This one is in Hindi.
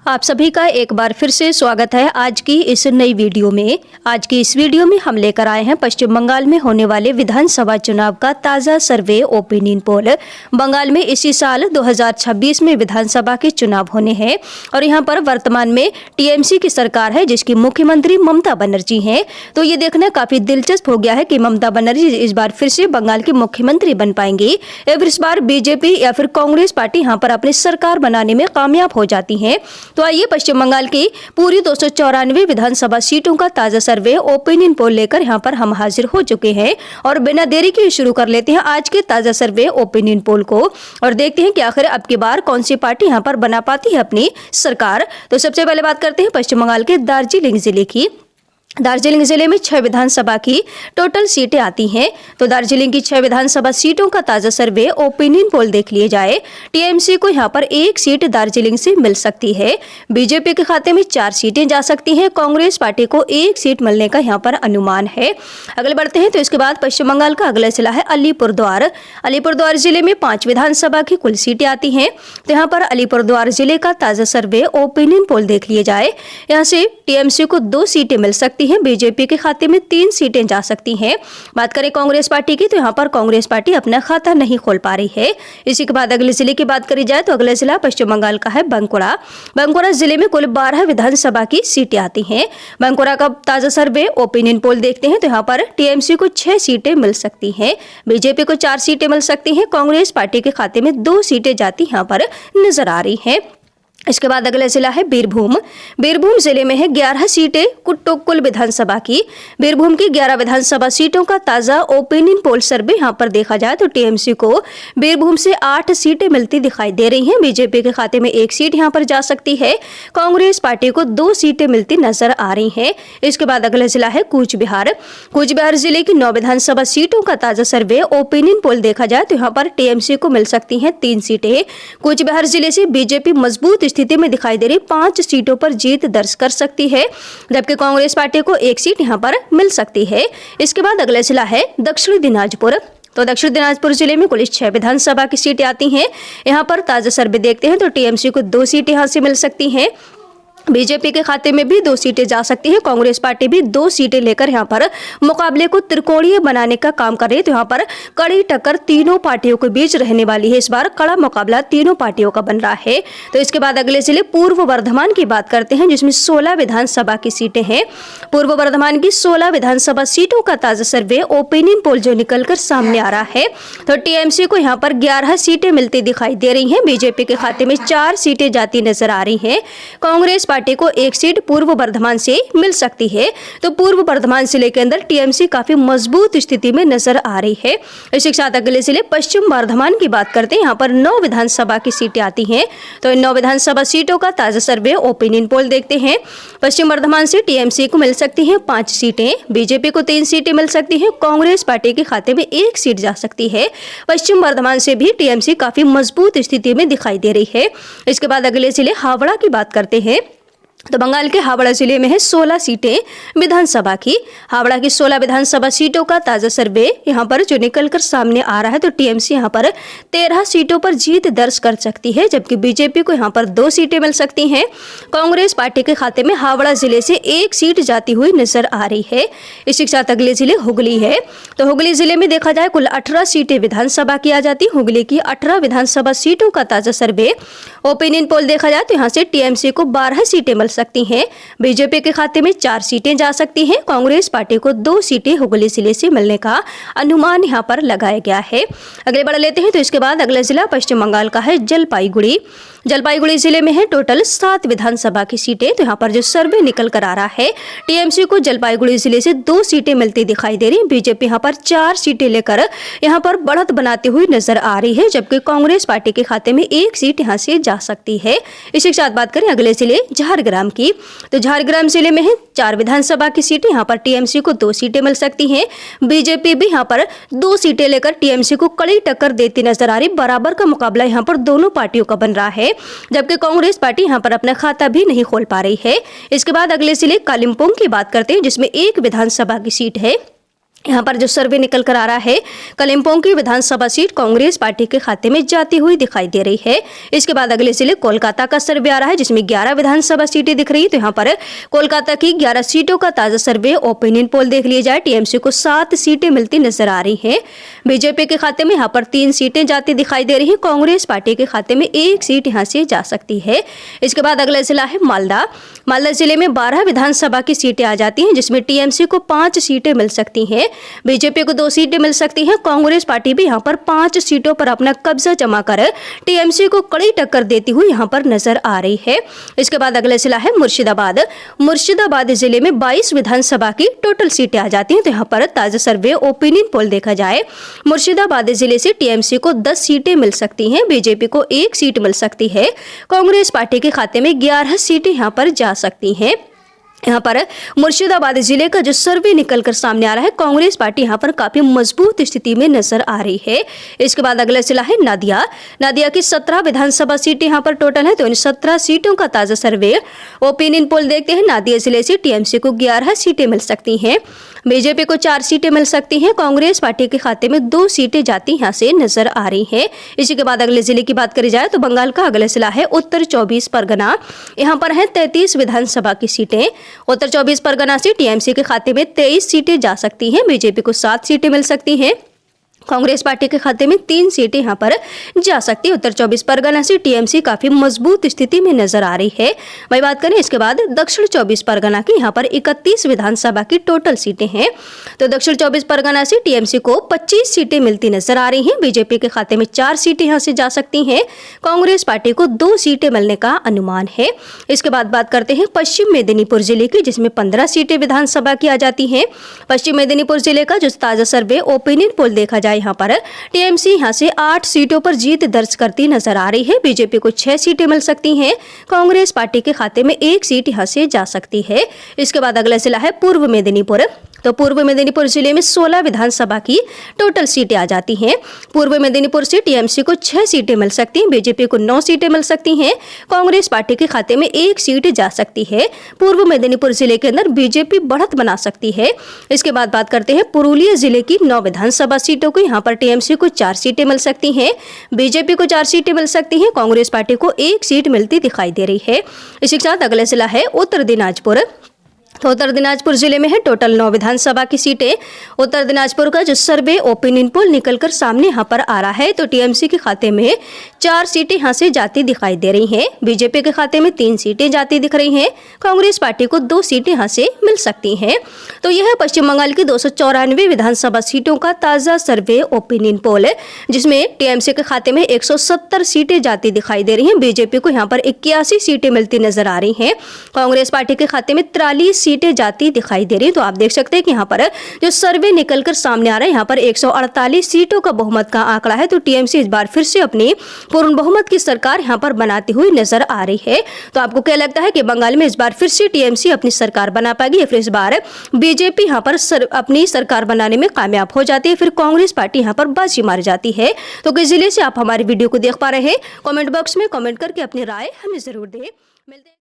आप सभी का एक बार फिर से स्वागत है आज की इस नई वीडियो में। आज की इस वीडियो में हम लेकर आए हैं पश्चिम बंगाल में होने वाले विधानसभा चुनाव का ताज़ा सर्वे ओपिनियन पोल। बंगाल में इसी साल 2026 में विधानसभा के चुनाव होने हैं और यहां पर वर्तमान में टीएमसी की सरकार है जिसकी मुख्यमंत्री ममता बनर्जी हैं। तो ये देखना काफ़ी दिलचस्प हो गया है कि ममता बनर्जी इस बार फिर से बंगाल की मुख्यमंत्री बन पाएंगी या फिर इस बार बीजेपी या फिर कांग्रेस पार्टी यहाँ पर अपनी सरकार बनाने में कामयाब हो जाती है। तो आइए पश्चिम बंगाल की पूरी 294 विधानसभा सीटों का ताजा सर्वे ओपिनियन पोल लेकर यहाँ पर हम हाजिर हो चुके हैं और बिना देरी के शुरू कर लेते हैं आज के ताजा सर्वे ओपिनियन पोल को और देखते हैं कि आखिर अब की बार कौन सी पार्टी यहाँ पर बना पाती है अपनी सरकार। तो सबसे पहले बात करते हैं पश्चिम बंगाल के दार्जिलिंग जिले की। दार्जिलिंग जिले में 6 विधानसभा की टोटल सीटें आती हैं। तो दार्जिलिंग की 6 विधानसभा सीटों का ताजा सर्वे ओपिनियन पोल देख लिए जाए। टीएमसी को यहां पर 1 सीट दार्जिलिंग से मिल सकती है। बीजेपी के खाते में 4 सीटें जा सकती हैं। कांग्रेस पार्टी को 1 सीट मिलने का यहां पर अनुमान है। अगले बढ़ते हैं तो इसके बाद पश्चिम बंगाल का अगला जिला है अलीपुरद्वार। अलीपुरद्वार जिले में 5 विधानसभा की कुल सीटें आती हैं। तो यहाँ पर अलीपुरद्वार जिले का ताजा सर्वे ओपिनियन पोल देख लिए जाए। यहाँ से टीएमसी को 2 सीटें मिल सकती हैं। बीजेपी के खाते में 3 सीटें जा सकती हैं। बात करें कांग्रेस पार्टी की तो यहाँ पर कांग्रेस पार्टी अपना खाता नहीं खोल पा रही है। इसी के बाद अगले जिले की बात करी जाए तो अगला जिला पश्चिम बंगाल का है बांकुड़ा। बांकुड़ा जिले में कुल 12 विधानसभा की सीटें आती हैं। बांकुड़ा का ताजा सर्वे ओपिनियन पोल देखते हैं तो यहाँ पर टीएमसी को 6 सीटें मिल सकती हैं। बीजेपी को 4 सीटें मिल सकती हैं। कांग्रेस पार्टी के खाते में 2 सीटें जाती यहाँ पर नजर आ रही हैं। इसके बाद अगला जिला है बीरभूम। बीरभूम जिले में है 11 सीटें कुल विधानसभा की। बीरभूम की 11 विधानसभा सीटों का ताजा ओपिनियन पोल सर्वे यहाँ पर देखा जाए तो टीएमसी को बीरभूम से 8 सीटें मिलती दिखाई दे रही हैं। बीजेपी के खाते में 1 सीट यहाँ पर जा सकती है। कांग्रेस पार्टी को 2 सीटें मिलती नजर आ रही हैं। इसके बाद अगला जिला है कूच बिहार। कूच बिहार जिले की 9 विधानसभा सीटों का ताजा सर्वे ओपिनियन पोल देखा जाए तो यहाँ पर टीएमसी को मिल सकती हैं 3 सीटें। कूच बिहार जिले से बीजेपी मजबूत स्थिति में दिखाई दे रही 5 सीटों पर जीत दर्ज कर सकती है, जबकि कांग्रेस पार्टी को 1 सीट यहां पर मिल सकती है। इसके बाद अगला जिला है दक्षिणी दिनाजपुर। तो दक्षिण दिनाजपुर जिले में कुल 6 विधानसभा की सीटें आती हैं। यहां पर ताजा सर्वे देखते हैं तो टीएमसी को 2 सीटें यहां से मिल सकती हैं। बीजेपी के खाते में भी 2 सीटें जा सकती है। कांग्रेस पार्टी भी 2 सीटें लेकर यहाँ पर मुकाबले को त्रिकोणीय बनाने का काम कर रही है। तो यहाँ पर कड़ी टक्कर तीनों पार्टियों के बीच रहने वाली है। इस बार कड़ा मुकाबला तीनों पार्टियों का बन रहा है। तो इसके बाद अगले जिले पूर्व वर्धमान की बात करते हैं जिसमें 16 विधानसभा की सीटें हैं। पूर्व वर्धमान की 16 विधानसभा सीटों का ताजा सर्वे ओपिनियन पोल जो निकल कर सामने आ रहा है तो टीएमसी को यहाँ पर 11 सीटें मिलती दिखाई दे रही है। बीजेपी के खाते में 4 सीटें जाती नजर आ रही है। कांग्रेस पार्टी को 1 सीट पूर्व वर्धमान से मिल सकती है। तो पूर्व वर्धमान जिले के अंदर टीएमसी काफी मजबूत स्थिति में नजर आ रही है। इसी के साथ अगले जिले पश्चिम वर्धमान की बात करते हैं। यहाँ पर 9 विधानसभा की सीटें आती हैं। तो इन 9 विधानसभा सीटों का ताजा सर्वे ओपिनियन पोल देखते हैं। पश्चिम वर्धमान से टीएमसी को मिल सकती है 5 सीटें। बीजेपी को 3 सीटें मिल सकती है। कांग्रेस पार्टी के खाते में 1 सीट जा सकती है। पश्चिम वर्धमान से भी टीएमसी काफी मजबूत स्थिति में दिखाई दे रही है। इसके बाद अगले जिले हावड़ा की बात करते हैं। तो बंगाल के हावड़ा जिले में है 16 सीटें विधानसभा की। हावड़ा की 16 विधानसभा सीटों का ताजा सर्वे यहाँ पर जो निकल कर सामने आ रहा है तो टीएमसी यहाँ पर 13 सीटों पर जीत दर्ज कर सकती है, जबकि बीजेपी को यहाँ पर 2 सीटें मिल सकती हैं। कांग्रेस पार्टी के खाते में हावड़ा जिले से 1 सीट जाती हुई नजर आ रही है। इसी के साथ अगले जिले हुगली है। तो हुगली जिले में देखा जाए कुल 18 सीटें विधानसभा की आ जाती। हुगली की 18 विधानसभा सीटों का ताजा सर्वे ओपिनियन पोल देखा जाए तो यहाँ से टीएमसी को 12 सीटें मिल सकती हैं। बीजेपी के खाते में 4 सीटें जा सकती हैं। कांग्रेस पार्टी को 2 सीटें हुगली जिले से मिलने का अनुमान यहां पर लगाया गया है। अगले बढ़ लेते हैं तो इसके बाद अगला जिला पश्चिम बंगाल का है जलपाईगुड़ी। जलपाईगुड़ी जिले में है टोटल 7 विधानसभा की सीटें। तो यहाँ पर जो सर्वे निकल कर आ रहा है टीएमसी को जलपाईगुड़ी जिले से 2 सीटें मिलती दिखाई दे रही है। बीजेपी यहाँ पर 4 सीटें लेकर यहाँ पर बढ़त बनाती हुई नजर आ रही है, जबकि कांग्रेस पार्टी के खाते में 1 सीट यहाँ से जा सकती है। इसी के साथ बात करें अगले जिले झारग्राम की। तो झारग्राम जिले में है 4 विधानसभा की सीटें। यहाँ पर टीएमसी को 2 सीटें मिल सकती हैं। बीजेपी भी यहाँ पर 2 सीटें लेकर टीएमसी को कड़ी टक्कर देती नजर आ रही। बराबर का मुकाबला यहाँ पर दोनों पार्टियों का बन रहा है, जबकि कांग्रेस पार्टी यहाँ पर अपना खाता भी नहीं खोल पा रही है। इसके बाद अगले जिले कालिम्पोंग की बात करते हैं जिसमें 1 विधानसभा की सीट है। यहाँ पर जो सर्वे निकल कर आ रहा है, कलिम्पोंग की विधानसभा सीट कांग्रेस पार्टी के खाते में जाती हुई दिखाई दे रही है। इसके बाद अगले जिले कोलकाता का सर्वे आ रहा है, जिसमें 11 विधानसभा सीटें दिख रही है। तो यहाँ पर कोलकाता की 11 सीटों का ताजा सर्वे ओपिनियन पोल देख लिया जाए। टीएमसी को 7 सीटें मिलती नजर आ रही है। बीजेपी के खाते में यहाँ पर 3 सीटें जाती दिखाई दे रही है। कांग्रेस पार्टी के खाते में 1 सीट यहाँ से जा सकती है। इसके बाद अगला जिला है मालदा। मालदा जिले में 12 विधानसभा की सीटें आ जाती हैं, जिसमें टीएमसी को 5 सीटें मिल सकती हैं, बीजेपी को 2 सीटें मिल सकती हैं। कांग्रेस पार्टी भी यहाँ पर 5 सीटों पर अपना कब्जा जमा कर टीएमसी को कड़ी टक्कर देती हुई यहाँ पर नजर आ रही है। इसके बाद अगला जिला है मुर्शिदाबाद। मुर्शिदाबाद जिले में 22 विधानसभा की टोटल सीटें आ जाती हैं। तो यहाँ पर ताजा सर्वे ओपिनियन पोल देखा जाए, मुर्शिदाबाद जिले से टीएमसी को 10 सीटें मिल सकती हैं, बीजेपी को 1 सीट मिल सकती है, कांग्रेस पार्टी के खाते में 11 सीटें यहाँ पर जा सकती हैं। यहाँ पर मुर्शिदाबाद जिले का जो सर्वे निकलकर सामने आ रहा है, कांग्रेस पार्टी यहाँ पर काफी मजबूत स्थिति में नजर आ रही है। इसके बाद अगला जिला है नादिया। नादिया की 17 विधानसभा सीटें यहाँ पर टोटल है। तो इन 17 सीटों का ताजा सर्वे ओपिनियन पोल देखते हैं। नादिया जिले से टीएमसी को 11 सीटें मिल सकती हैं, बीजेपी को 4 सीटें मिल सकती हैं, कांग्रेस पार्टी के खाते में 2 सीटें जाती यहाँ से नजर आ रही है। इसी के बाद अगले जिले की बात करी जाए तो बंगाल का अगला जिला है उत्तर 24 परगना। यहाँ पर है 33 विधानसभा की सीटें। उत्तर 24 परगना से टीएमसी के खाते में 23 सीटें जा सकती हैं, बीजेपी को 7 सीटें मिल सकती हैं, कांग्रेस पार्टी के खाते में 3 सीटें यहाँ पर जा सकती है। उत्तर 24 परगना से टीएमसी काफी मजबूत स्थिति में नजर आ रही है। वही बात करें इसके बाद दक्षिण 24 परगना की, यहाँ पर 31 विधानसभा की टोटल सीटें हैं। तो दक्षिण 24 परगना से टीएमसी को 25 सीटें मिलती नजर आ रही हैं, बीजेपी के खाते में 4 सीटें यहाँ से जा सकती हैं, कांग्रेस पार्टी को 2 सीटें मिलने का अनुमान है। इसके बाद बात करते हैं पश्चिम मेदिनीपुर जिले की, जिसमें 15 सीटें विधानसभा की आ जाती हैं। पश्चिम मेदिनीपुर जिले का जो ताजा सर्वे ओपिनियन पोल देखा जाए, यहाँ पर टीएमसी यहाँ से 8 सीटों पर जीत दर्ज करती नजर आ रही है, बीजेपी को 6 सीटें मिल सकती हैं, कांग्रेस पार्टी के खाते में 1 सीट यहाँ से जा सकती है। इसके बाद अगला जिला है पूर्व मेदिनीपुर। तो पूर्व मेदिनीपुर जिले में 16 विधानसभा की टोटल सीटें आ जाती हैं। पूर्व मेदिनीपुर से टीएमसी को 6 सीटें मिल सकती हैं, बीजेपी को 9 सीटें मिल सकती हैं, कांग्रेस पार्टी के खाते में 1 सीट जा सकती है। पूर्व मेदिनीपुर जिले के अंदर बीजेपी बढ़त बना सकती है। इसके बाद बात करते हैं पुरुलिया जिले की 9 विधानसभा सीटों को। यहाँ पर टीएमसी को 4 सीटें मिल सकती हैं, बीजेपी को 4 सीटें मिल सकती हैं, कांग्रेस पार्टी को 1 सीट मिलती दिखाई दे रही है। इसी के साथ अगला जिला है उत्तर दिनाजपुर। तो उत्तर दिनाजपुर जिले में है टोटल 9 विधानसभा की सीटें। उत्तर दिनाजपुर का जो सर्वे ओपिनियन पोल निकलकर सामने यहाँ पर आ रहा है, तो टीएमसी के खाते में 4 सीटें यहाँ से जाती दिखाई दे रही हैं, बीजेपी के खाते में 3 सीटें जाती दिख रही हैं, कांग्रेस पार्टी को 2 सीटें यहाँ से मिल सकती हैं। तो यह है पश्चिम बंगाल की 294 विधानसभा सीटों का ताजा सर्वे ओपिनियन पोल, जिसमें टीएमसी के खाते में 170 सीटें जाती दिखाई दे रही हैं, बीजेपी को यहाँ पर 81 सीटें मिलती नजर आ रही हैं, कांग्रेस पार्टी के खाते में 43 सीटें जाती दिखाई दे रही है। तो आप देख सकते हैं कि यहाँ पर जो सर्वे निकलकर सामने आ रहा है, यहाँ पर 148 सीटों का बहुमत का आंकड़ा है। तो टीएमसी इस बार फिर से अपनी पूर्ण बहुमत की सरकार यहाँ पर बनाती हुई नजर आ रही है। तो आपको क्या लगता है कि बंगाल में इस बार फिर से टीएमसी अपनी सरकार बना पाएगी, या फिर इस बार बीजेपी यहाँ पर अपनी सरकार बनाने में कामयाब हो जाती है, फिर कांग्रेस पार्टी यहाँ पर बाजी मार जाती है? तो किस जिले से आप हमारी वीडियो को देख पा रहे हैं, कमेंट बॉक्स में कमेंट करके अपनी राय हमें जरूर दें। मिलते हैं।